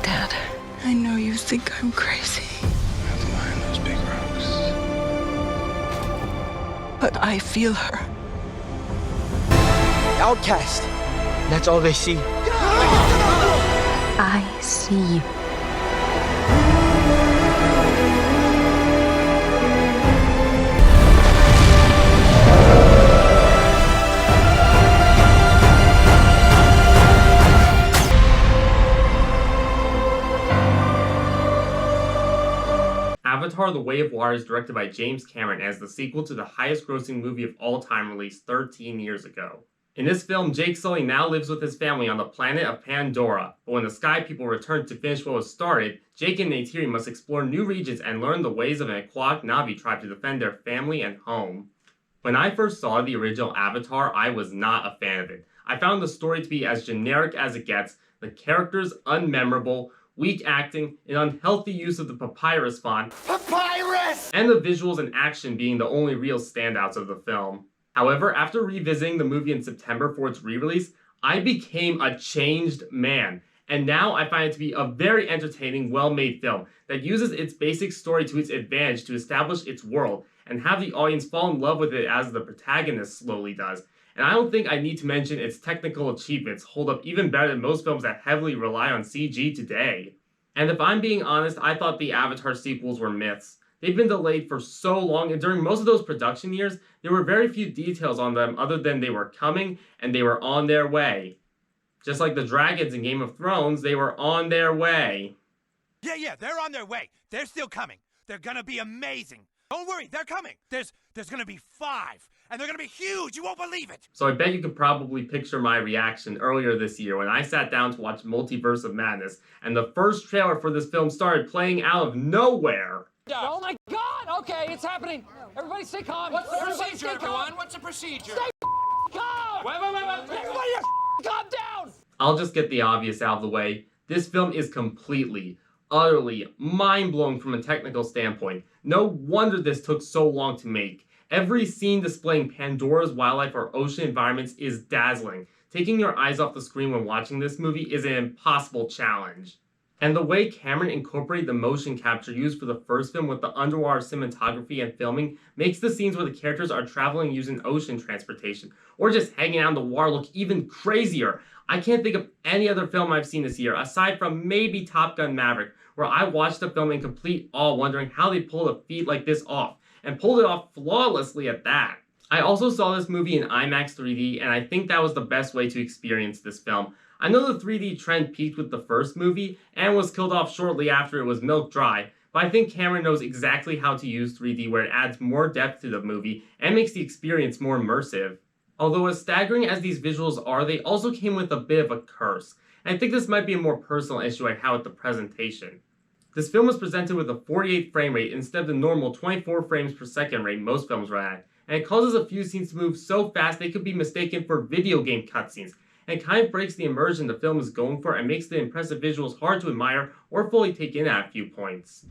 Dad. I know you think I'm crazy. I have to mind those big rocks. But I feel her. Outcast. That's all they see. I see you. Avatar: The Way of Water is directed by James Cameron as the sequel to the highest-grossing movie of all time released 13 years ago. In this film, Jake Sully now lives with his family on the planet of Pandora, but when the Sky People return to finish what was started, Jake and Neytiri must explore new regions and learn the ways of an aquatic Na'vi tribe to defend their family and home. When I first saw the original Avatar, I was not a fan of it. I found the story to be as generic as it gets, the characters unmemorable, weak acting, an unhealthy use of the papyrus font, and the visuals and action being the only real standouts of the film. However, after revisiting the movie in September for its re-release, I became a changed man, and now I find it to be a very entertaining, well-made film that uses its basic story to its advantage to establish its world and have the audience fall in love with it as the protagonist slowly does. And I don't think I need to mention its technical achievements hold up even better than most films that heavily rely on CG today. And if I'm being honest, I thought the Avatar sequels were myths. They've been delayed for so long, and during most of those production years, there were very few details on them other than they were coming and they were on their way. Just like the dragons in Game of Thrones, they were on their way. Yeah, they're on their way. They're still coming. They're gonna be amazing. Don't worry, they're coming. There's gonna be 5, and they're gonna be huge. You won't believe it. So I bet you could probably picture my reaction earlier this year when I sat down to watch Multiverse of Madness, and the first trailer for this film started playing out of nowhere. Oh my God! Okay, it's happening. Everybody stay calm. What's the procedure, everyone? What's the procedure? Stay calm. Wait. Everybody just calm down. I'll just get the obvious out of the way. This film is completely, utterly mind-blowing from a technical standpoint. No wonder this took so long to make. Every scene displaying Pandora's wildlife or ocean environments is dazzling. Taking your eyes off the screen when watching this movie is an impossible challenge. And the way Cameron incorporated the motion capture used for the first film with the underwater cinematography and filming makes the scenes where the characters are traveling using ocean transportation or just hanging out in the water look even crazier. I can't think of any other film I've seen this year, aside from maybe Top Gun Maverick, where I watched the film in complete awe wondering how they pulled a feat like this off, and pulled it off flawlessly at that. I also saw this movie in IMAX 3D, and I think that was the best way to experience this film. I know the 3D trend peaked with the first movie, and was killed off shortly after it was milk dry, but I think Cameron knows exactly how to use 3D where it adds more depth to the movie, and makes the experience more immersive. Although as staggering as these visuals are, they also came with a bit of a curse, and I think this might be a more personal issue I had with the presentation. This film was presented with a 48 frame rate instead of the normal 24 frames per second rate most films run at, and it causes a few scenes to move so fast they could be mistaken for video game cutscenes, and it kind of breaks the immersion the film is going for and makes the impressive visuals hard to admire or fully take in at a few points.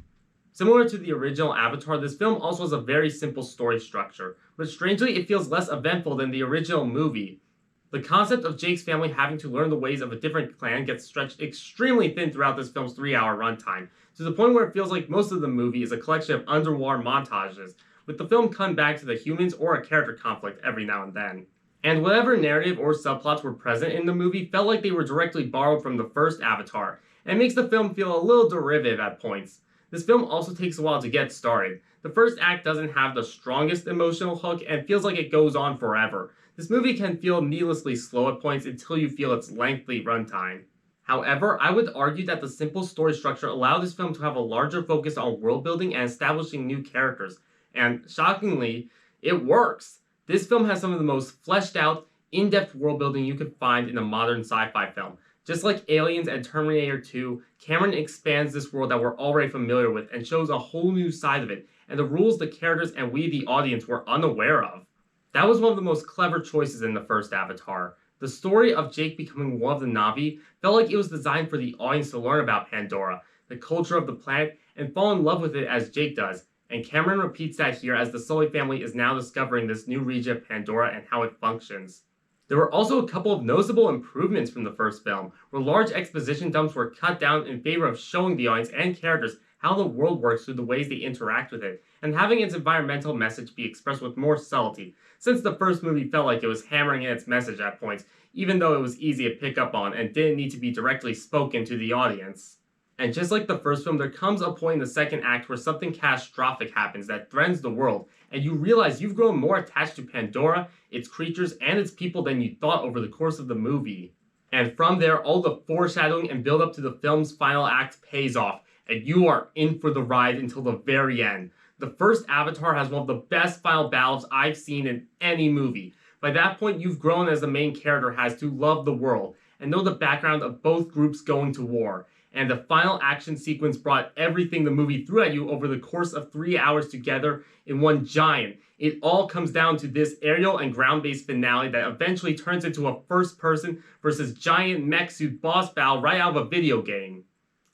Similar to the original Avatar, this film also has a very simple story structure, but strangely it feels less eventful than the original movie. The concept of Jake's family having to learn the ways of a different clan gets stretched extremely thin throughout this film's 3-hour runtime, to the point where it feels like most of the movie is a collection of underwater montages, with the film cutting back to the humans or a character conflict every now and then. And whatever narrative or subplots were present in the movie felt like they were directly borrowed from the first Avatar, and makes the film feel a little derivative at points. This film also takes a while to get started. The first act doesn't have the strongest emotional hook and feels like it goes on forever. This movie can feel needlessly slow at points until you feel its lengthy runtime. However, I would argue that the simple story structure allowed this film to have a larger focus on world building and establishing new characters, and shockingly, it works. This film has some of the most fleshed out, in-depth world building you could find in a modern sci-fi film. Just like Aliens and Terminator 2, Cameron expands this world that we're already familiar with and shows a whole new side of it, and the rules the characters and we the audience were unaware of. That was one of the most clever choices in the first Avatar. The story of Jake becoming one of the Na'vi felt like it was designed for the audience to learn about Pandora, the culture of the planet, and fall in love with it as Jake does, and Cameron repeats that here as the Sully family is now discovering this new region of Pandora and how it functions. There were also a couple of noticeable improvements from the first film, where large exposition dumps were cut down in favor of showing the audience and characters how the world works through the ways they interact with it, and having its environmental message be expressed with more subtlety, since the first movie felt like it was hammering in its message at points, even though it was easy to pick up on and didn't need to be directly spoken to the audience. And just like the first film, there comes a point in the second act where something catastrophic happens that threatens the world, and you realize you've grown more attached to Pandora, its creatures, and its people than you thought over the course of the movie. And from there, all the foreshadowing and build up to the film's final act pays off, and you are in for the ride until the very end. The first Avatar has one of the best final battles I've seen in any movie. By that point, you've grown as the main character has to love the world, and know the background of both groups going to war. And the final action sequence brought everything the movie threw at you over the course of 3 hours together in one giant. It all comes down to this aerial and ground-based finale that eventually turns into a first-person versus giant mech suit boss battle right out of a video game.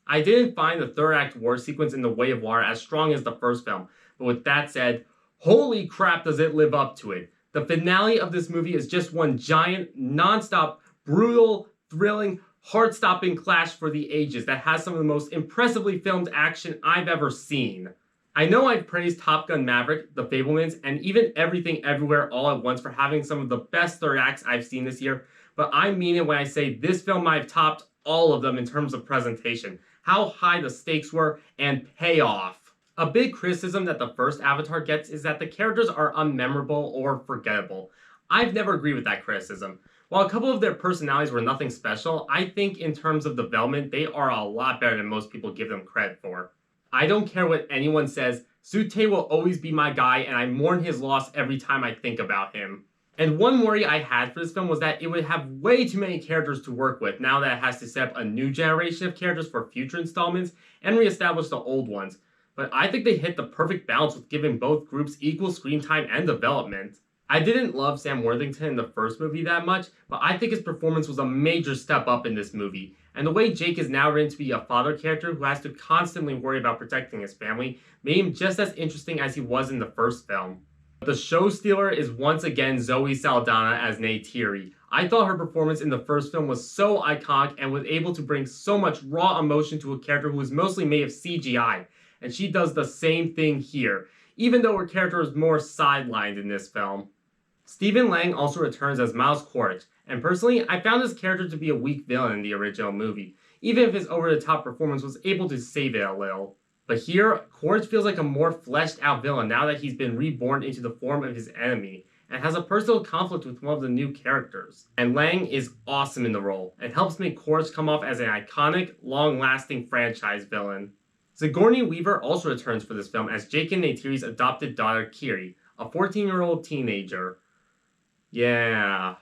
I didn't find the third act war sequence in The Way of Water as strong as the first film, but with that said, holy crap does it live up to it. The finale of this movie is just one giant, non-stop, brutal, thrilling, heart-stopping clash for the ages that has some of the most impressively filmed action I've ever seen. I know I've praised Top Gun Maverick, The Fabelmans, and even Everything Everywhere All at Once for having some of the best third acts I've seen this year, but I mean it when I say this film might have topped all of them in terms of presentation, how high the stakes were, and payoff. A big criticism that the first Avatar gets is that the characters are unmemorable or forgettable. I've never agreed with that criticism. While a couple of their personalities were nothing special, I think in terms of development, they are a lot better than most people give them credit for. I don't care what anyone says, Sute will always be my guy, and I mourn his loss every time I think about him. And one worry I had for this film was that it would have way too many characters to work with now that it has to set up a new generation of characters for future installments and reestablish the old ones. But I think they hit the perfect balance with giving both groups equal screen time and development. I didn't love Sam Worthington in the first movie that much, but I think his performance was a major step up in this movie. And the way Jake is now written to be a father character who has to constantly worry about protecting his family made him just as interesting as he was in the first film. The show stealer is once again Zoe Saldana as Neytiri. I thought her performance in the first film was so iconic and was able to bring so much raw emotion to a character who was mostly made of CGI, and she does the same thing here, even though her character is more sidelined in this film. Stephen Lang also returns as Miles Quaritch, and personally, I found his character to be a weak villain in the original movie, even if his over-the-top performance was able to save it a little. But here, Quaritch feels like a more fleshed-out villain now that he's been reborn into the form of his enemy, and has a personal conflict with one of the new characters. And Lang is awesome in the role, and helps make Quaritch come off as an iconic, long-lasting franchise villain. Sigourney Weaver also returns for this film as Jake and Neytiri's adopted daughter Kiri, a 14-year-old teenager. Yeah.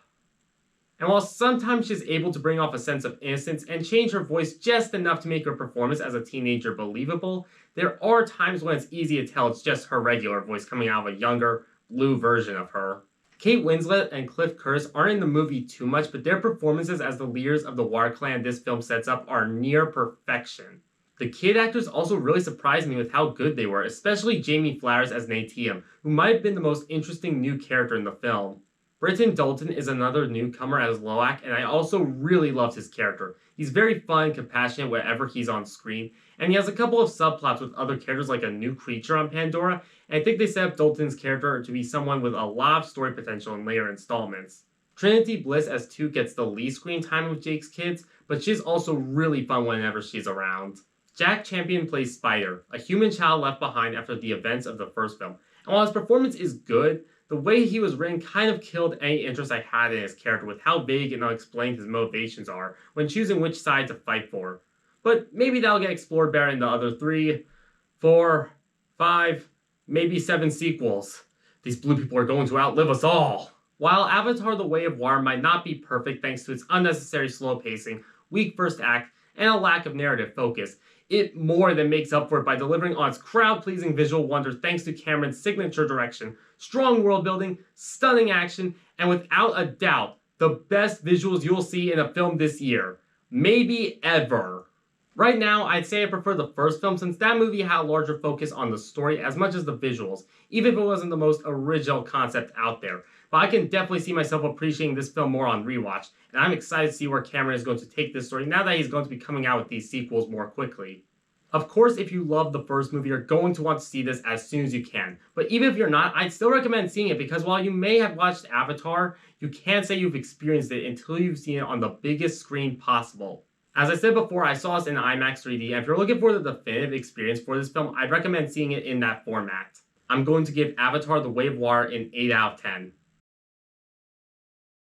And while sometimes she's able to bring off a sense of innocence and change her voice just enough to make her performance as a teenager believable, there are times when it's easy to tell it's just her regular voice coming out of a younger, blue version of her. Kate Winslet and Cliff Curtis aren't in the movie too much, but their performances as the leaders of the Water Clan this film sets up are near perfection. The kid actors also really surprised me with how good they were, especially Jamie Flowers as Neytiri, who might have been the most interesting new character in the film. Britton Dalton is another newcomer as Loak, and I also really loved his character. He's very fun and compassionate whenever he's on screen, and he has a couple of subplots with other characters like a new creature on Pandora, and I think they set up Dalton's character to be someone with a lot of story potential in later installments. Trinity Bliss as Toot gets the least screen time with Jake's kids, but she's also really fun whenever she's around. Jack Champion plays Spider, a human child left behind after the events of the first film, and while his performance is good, the way he was written kind of killed any interest I had in his character with how vague and unexplained his motivations are when choosing which side to fight for. But maybe that'll get explored better in the other 3, 4, 5, maybe 7 sequels. These blue people are going to outlive us all! While Avatar: The Way of Water might not be perfect thanks to its unnecessary slow pacing, weak first act, and a lack of narrative focus, it more than makes up for it by delivering on its crowd-pleasing visual wonders thanks to Cameron's signature direction, strong world building, stunning action, and without a doubt, the best visuals you'll see in a film this year. Maybe ever. Right now, I'd say I prefer the first film since that movie had a larger focus on the story as much as the visuals, even if it wasn't the most original concept out there. but I can definitely see myself appreciating this film more on rewatch, and I'm excited to see where Cameron is going to take this story now that he's going to be coming out with these sequels more quickly. Of course, if you love the first movie, you're going to want to see this as soon as you can. But even if you're not, I'd still recommend seeing it because while you may have watched Avatar, you can't say you've experienced it until you've seen it on the biggest screen possible. As I said before, I saw this in IMAX 3D, and if you're looking for the definitive experience for this film, I'd recommend seeing it in that format. I'm going to give Avatar: The Way of Water an 8 out of 10.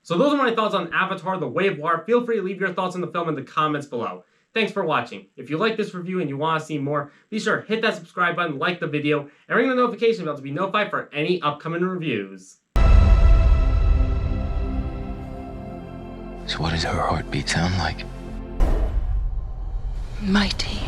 So those are my thoughts on Avatar: The Way of Water. Feel free to leave your thoughts on the film in the comments below. Thanks for watching. If you like this review and you want to see more, be sure to hit that subscribe button, like the video, and ring the notification bell to be notified for any upcoming reviews. So what does her heartbeat sound like? Mighty.